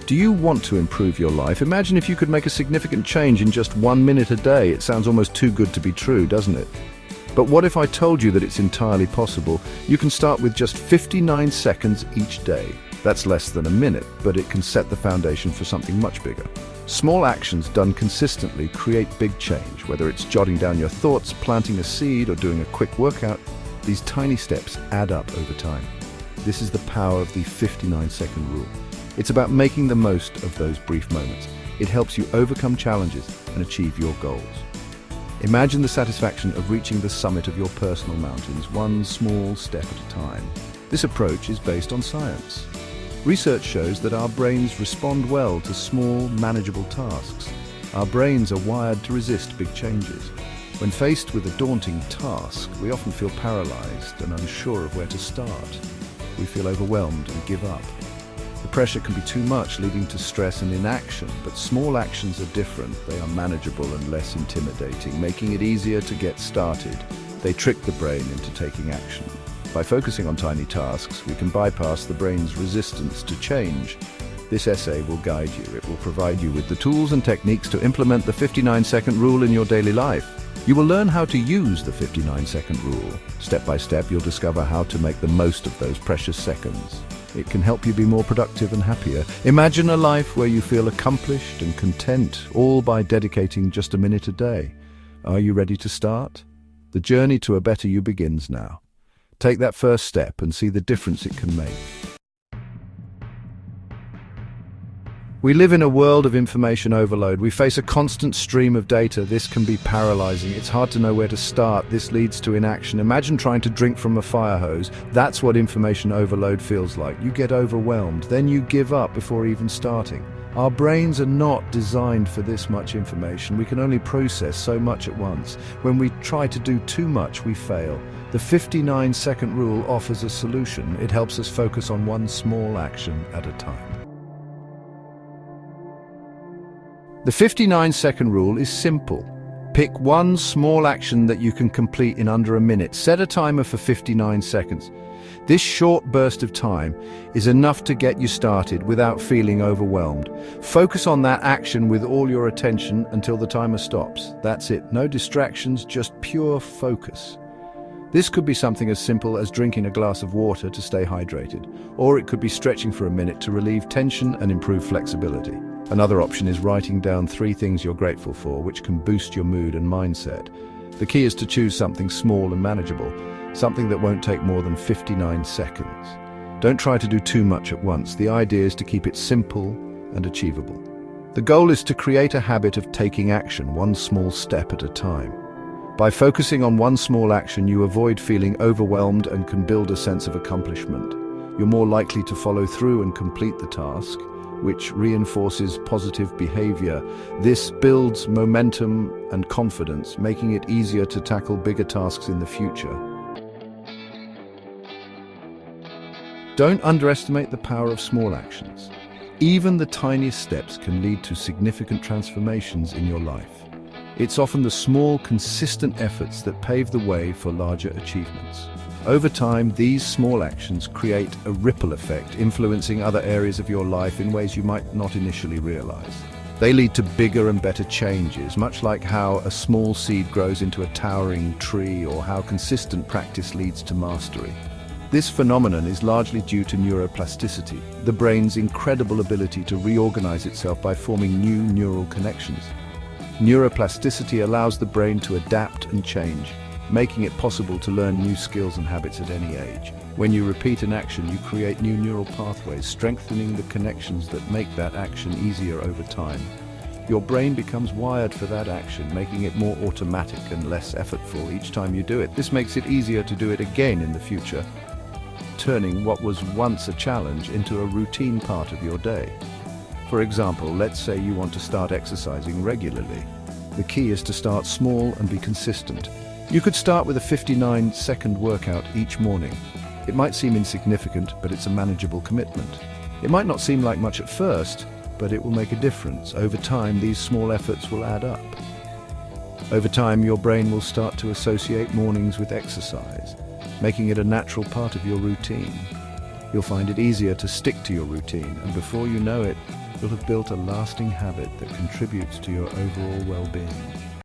Do you want to improve your life? Imagine if you could make a significant change in just 1 minute a day. It sounds almost too good to be true, doesn't it? But what if I told you that it's entirely possible? You can start with just 59 seconds each day. That's less than a minute, but it can set the foundation for something much bigger. Small actions done consistently create big change. Whether it's jotting down your thoughts, planting a seed, or doing a quick workout, these tiny steps add up over time. This is the power of the 59-second rule. It's about making the most of those brief moments. It helps you overcome challenges and achieve your goals. Imagine the satisfaction of reaching the summit of your personal mountains, one small step at a time. This approach is based on science. Research shows that our brains respond well to small, manageable tasks. Our brains are wired to resist big changes. When faced with a daunting task, we often feel paralyzed and unsure of where to start. We feel overwhelmed and give up. The pressure can be too much, leading to stress and inaction, but small actions are different. They are manageable and less intimidating, making it easier to get started. They trick the brain into taking action. By focusing on tiny tasks, we can bypass the brain's resistance to change. This essay will guide you. It will provide you with the tools and techniques to implement the 59-second rule in your daily life. You will learn how to use the 59-second rule. Step by step, you'll discover how to make the most of those precious seconds. It can help you be more productive and happier. Imagine a life where you feel accomplished and content, all by dedicating just a minute a day. Are you ready to start? The journey to a better you begins now. Take that first step and see the difference it can make. We live in a world of information overload. We face a constant stream of data. This can be paralyzing. It's hard to know where to start. This leads to inaction. Imagine trying to drink from a fire hose. That's what information overload feels like. You get overwhelmed, then you give up before even starting. Our brains are not designed for this much information. We can only process so much at once. When we try to do too much, we fail. The 59-second rule offers a solution. It helps us focus on one small action at a time. The 59-second rule is simple. Pick one small action that you can complete in under a minute. Set a timer for 59 seconds. This short burst of time is enough to get you started without feeling overwhelmed. Focus on that action with all your attention until the timer stops. That's it. No distractions, just pure focus. This could be something as simple as drinking a glass of water to stay hydrated, or it could be stretching for a minute to relieve tension and improve flexibility. Another option is writing down 3 things you're grateful for, which can boost your mood and mindset. The key is to choose something small and manageable, something that won't take more than 59 seconds. Don't try to do too much at once. The idea is to keep it simple and achievable. The goal is to create a habit of taking action, one small step at a time. By focusing on one small action, you avoid feeling overwhelmed and can build a sense of accomplishment. You're more likely to follow through and complete the task, which reinforces positive behavior. This builds momentum and confidence, making it easier to tackle bigger tasks in the future. Don't underestimate the power of small actions. Even the tiniest steps can lead to significant transformations in your life. It's often the small, consistent efforts that pave the way for larger achievements. Over time, these small actions create a ripple effect, influencing other areas of your life in ways you might not initially realize. They lead to bigger and better changes, much like how a small seed grows into a towering tree or how consistent practice leads to mastery. This phenomenon is largely due to neuroplasticity, the brain's incredible ability to reorganize itself by forming new neural connections. Neuroplasticity allows the brain to adapt and change, making it possible to learn new skills and habits at any age. When you repeat an action, you create new neural pathways, strengthening the connections that make that action easier over time. Your brain becomes wired for that action, making it more automatic and less effortful each time you do it. This makes it easier to do it again in the future, turning what was once a challenge into a routine part of your day. For example, let's say you want to start exercising regularly. The key is to start small and be consistent. You could start with a 59-second workout each morning. It might seem insignificant, but it's a manageable commitment. It might not seem like much at first, but it will make a difference. Over time, these small efforts will add up. Over time, your brain will start to associate mornings with exercise, making it a natural part of your routine. You'll find it easier to stick to your routine, and before you know it, you'll have built a lasting habit that contributes to your overall well-being.